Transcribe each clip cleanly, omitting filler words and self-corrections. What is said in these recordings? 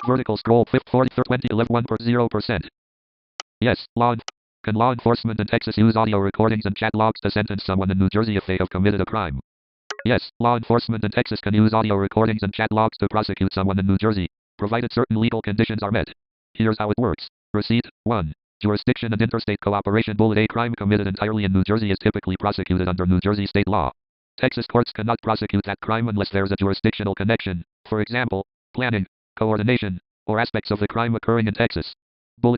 Vertical scroll 40 20 11 1%. Yes. Can law enforcement in Texas use audio recordings and chat logs to sentence someone in New Jersey if they have committed a crime? Yes. Law enforcement in Texas can use audio recordings and chat logs to prosecute someone in New Jersey, provided certain legal conditions are met. Here's how it works. Receipt 1. Jurisdiction and interstate cooperation. A crime committed entirely in New Jersey is typically prosecuted under New Jersey state law. Texas courts cannot prosecute that crime unless there is a jurisdictional connection, for example, planning, coordination, or aspects of the crime occurring in Texas.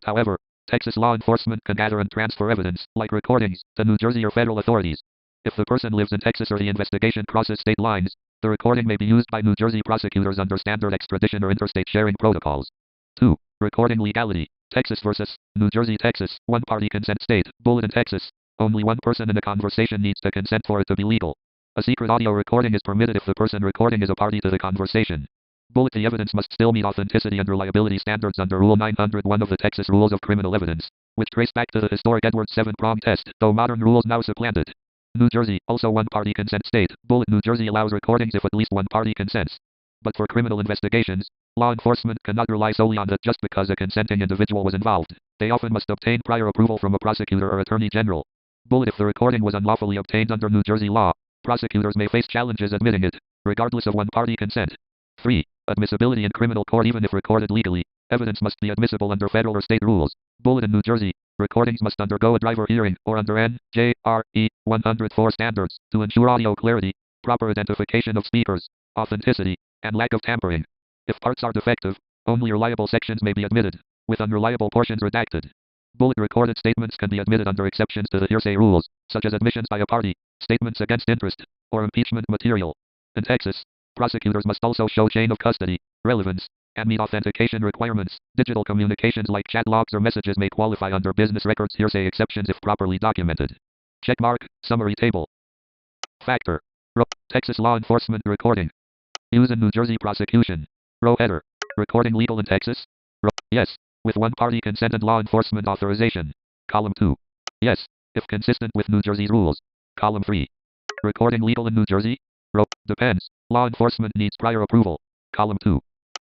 However, Texas law enforcement can gather and transfer evidence, like recordings, to New Jersey or federal authorities. If the person lives in Texas or the investigation crosses state lines, the recording may be used by New Jersey prosecutors under standard extradition or interstate sharing protocols. 2. Recording legality. Texas versus New Jersey. Texas, one-party consent state. In Texas, only one person in a conversation needs to consent for it to be legal. A secret audio recording is permitted if the person recording is a party to the conversation. The evidence must still meet authenticity and reliability standards under Rule 901 of the Texas Rules of Criminal Evidence, which trace back to the historic Edwards 7-prong test, though modern rules now supplant it. New Jersey, also one-party consent state. New Jersey allows recordings if at least one party consents. But for criminal investigations, law enforcement cannot rely solely on that just because a consenting individual was involved. They often must obtain prior approval from a prosecutor or attorney general. If the recording was unlawfully obtained under New Jersey law, prosecutors may face challenges admitting it, regardless of one-party consent. 3. Admissibility in criminal court. Even if recorded legally, evidence must be admissible under federal or state rules. In New Jersey, recordings must undergo a driver hearing, or under NJRE 104 standards, to ensure audio clarity, proper identification of speakers, authenticity, and lack of tampering. If parts are defective, only reliable sections may be admitted, with unreliable portions redacted. Recorded statements can be admitted under exceptions to the hearsay rules, such as admissions by a party, statements against interest, or impeachment material. In Texas, prosecutors must also show chain of custody, relevance, and meet authentication requirements. Digital communications like chat logs or messages may qualify under business records hearsay exceptions if properly documented. Checkmark, summary table. Factor. Texas law enforcement recording. Use in New Jersey prosecution. Row header. Recording legal in Texas? Yes. With one-party consent and law enforcement authorization. Column 2. Yes. If consistent with New Jersey's rules. Column 3. Recording legal in New Jersey? Depends. Law enforcement needs prior approval. Column 2.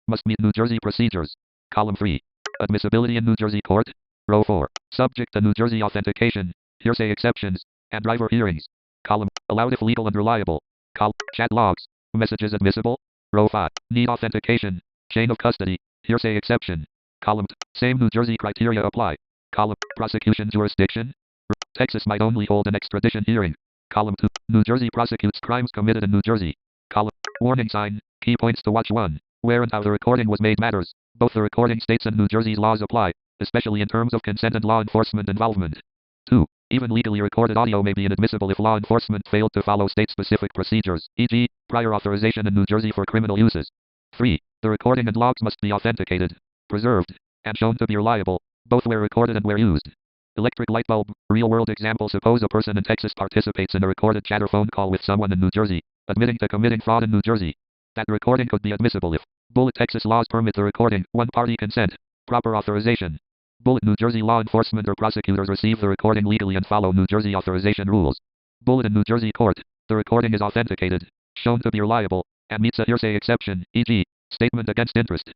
Must meet New Jersey procedures. Column 3. Admissibility in New Jersey court? Row 4. Subject to New Jersey authentication, hearsay exceptions, and driver hearings. Column. Allowed if legal and reliable. Column. Chat logs. Messages admissible? Row 5. Need authentication, chain of custody, hearsay exception. Column. Same New Jersey criteria apply. Column. Prosecution jurisdiction? Texas might only hold an extradition hearing. Column 2. New Jersey prosecutes crimes committed in New Jersey. Column. Warning sign. Key points to watch. 1. Where and how the recording was made matters. Both the recording states and New Jersey's laws apply, especially in terms of consent and law enforcement involvement. 2. Even legally recorded audio may be inadmissible if law enforcement failed to follow state-specific procedures, e.g., prior authorization in New Jersey for criminal uses. 3. The recording and logs must be authenticated, preserved, and shown to be reliable, both where recorded and where used. Electric light bulb. Real-world example. Suppose a person in Texas participates in a recorded chat or phone call with someone in New Jersey, admitting to committing fraud in New Jersey. That recording could be admissible if Texas laws permit the recording, one-party consent, proper authorization. New Jersey law enforcement or prosecutors receive the recording legally and follow New Jersey authorization rules. In New Jersey court, the recording is authenticated, shown to be reliable, and meets a hearsay exception, e.g., statement against interest.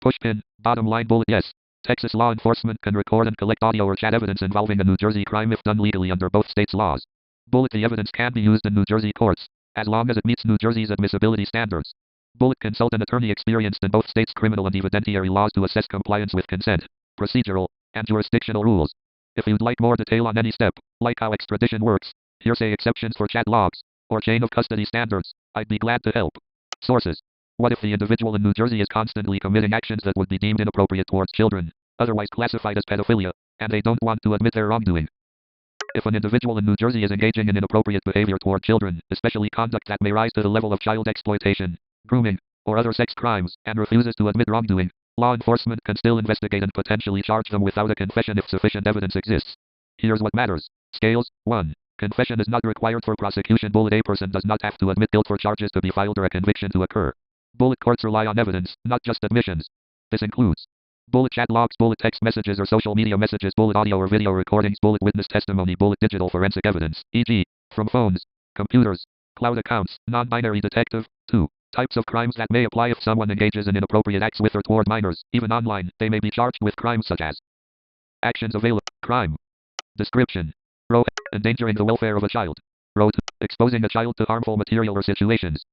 Pushpin. Bottom line. Yes. Texas law enforcement can record and collect audio or chat evidence involving a New Jersey crime if done legally under both states' laws. The evidence can be used in New Jersey courts, as long as it meets New Jersey's admissibility standards. Consult an attorney experienced in both states' criminal and evidentiary laws to assess compliance with consent, procedural, and jurisdictional rules. If you'd like more detail on any step, like how extradition works, hearsay exceptions for chat logs, or chain of custody standards, I'd be glad to help. Sources. What if the individual in New Jersey is constantly committing actions that would be deemed inappropriate towards children, otherwise classified as pedophilia, and they don't want to admit their wrongdoing? If an individual in New Jersey is engaging in inappropriate behavior toward children, especially conduct that may rise to the level of child exploitation, grooming, or other sex crimes, and refuses to admit wrongdoing, law enforcement can still investigate and potentially charge them without a confession if sufficient evidence exists. Here's what matters. Scales. 1. Confession is not required for prosecution. A person does not have to admit guilt for charges to be filed or a conviction to occur. Courts rely on evidence, not just admissions. This includes chat logs, text messages or social media messages, audio or video recordings, witness testimony, digital forensic evidence, e.g., from phones, computers, cloud accounts, non-binary detective. 2. Types of crimes that may apply if someone engages in inappropriate acts with or toward minors, even online. They may be charged with crimes such as actions available. Crime. Description. Row. Endangering the welfare of a child. Row 2. Exposing a child to harmful material or situations.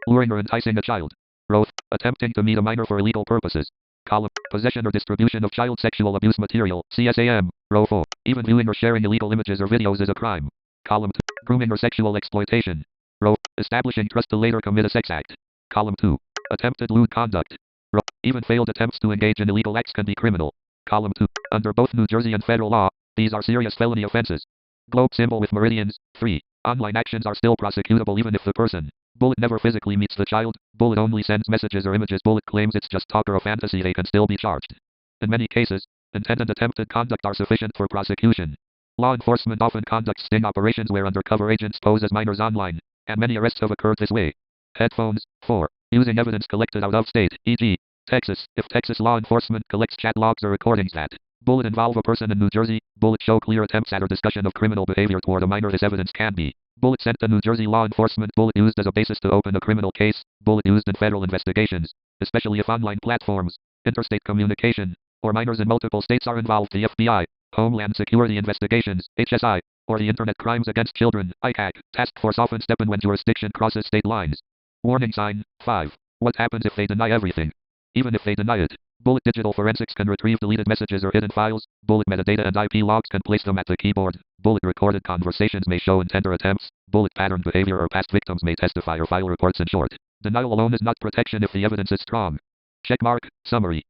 Luring or enticing a child. Row 3. Attempting to meet a minor for illegal purposes. Column. Possession or distribution of child sexual abuse material. CSAM. Row 4. Even viewing or sharing illegal images or videos is a crime. Column 2. Grooming or sexual exploitation. Row. Establishing trust to later commit a sex act. Column 2. Attempted lewd conduct. Row. Even failed attempts to engage in illegal acts can be criminal. Column 2. Under both New Jersey and federal law, these are serious felony offenses. Globe symbol with meridians. 3. Online actions are still prosecutable even if the person bullet never physically meets the child, bullet only sends messages or images, bullet claims it's just talk or a fantasy, they can still be charged. In many cases, intent and attempted conduct are sufficient for prosecution. Law enforcement often conducts sting operations where undercover agents pose as minors online, and many arrests have occurred this way. Headphones. 4. Using evidence collected out of state, e.g., Texas. If Texas law enforcement collects chat logs or recordings that bullet involve a person in New Jersey, bullet show clear attempts at or discussion of criminal behavior toward a minor, this evidence can be bullet sent to New Jersey law enforcement, bullet used as a basis to open a criminal case, bullet used in federal investigations, especially if online platforms, interstate communication, or minors in multiple states are involved. The FBI, Homeland Security Investigations, HSI, or the Internet Crimes Against Children, ICAC, task force often step in when jurisdiction crosses state lines. Warning sign. 5. What happens if they deny everything? Even if they deny it, bullet digital forensics can retrieve deleted messages or hidden files, bullet metadata and IP logs can place them at the keyboard, bullet recorded conversations may show intent or attempts, bullet patterned behavior or past victims may testify or file reports. In short, denial alone is not protection if the evidence is strong. Checkmark. Summary.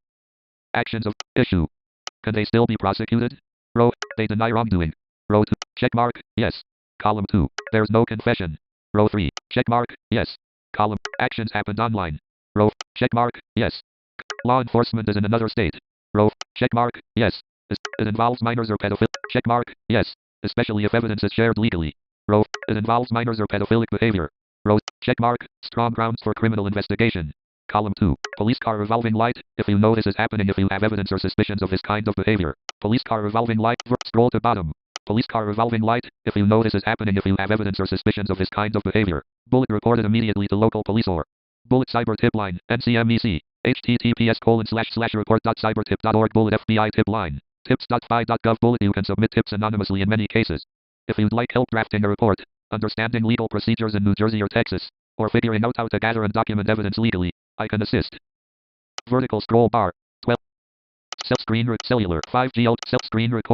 Actions of issue. Can they still be prosecuted? Row. They deny wrongdoing. Row 2. Checkmark. Yes. Column 2. There's no confession. Row 3. Checkmark. Yes. Column. Actions happened online. Row. Checkmark. Yes. Law enforcement is in another state. Row. Checkmark. Yes. It involves minors or pedophilia. Checkmark. Yes. Especially if evidence is shared legally. Row. It involves minors or pedophilic behavior. Row. Checkmark. Strong grounds for criminal investigation. Column 2. Police car revolving light. If you know this is happening, if you have evidence or suspicions of this kind of behavior. Police car revolving light. Scroll to bottom. Police car revolving light. If you know this is happening, if you have evidence or suspicions of this kind of behavior. Bullet reported immediately to local police or Bullet Cyber Tip Line. NCMEC. https://report.cybertip.org. Bullet FBI tip line. Tips.fi.gov. Bullet. You can submit tips anonymously in many cases. If you'd like help drafting a report, understanding legal procedures in New Jersey or Texas, or figuring out how to gather and document evidence legally, I can assist. Vertical scroll bar. 12. Cellular 5G alt. Screen record.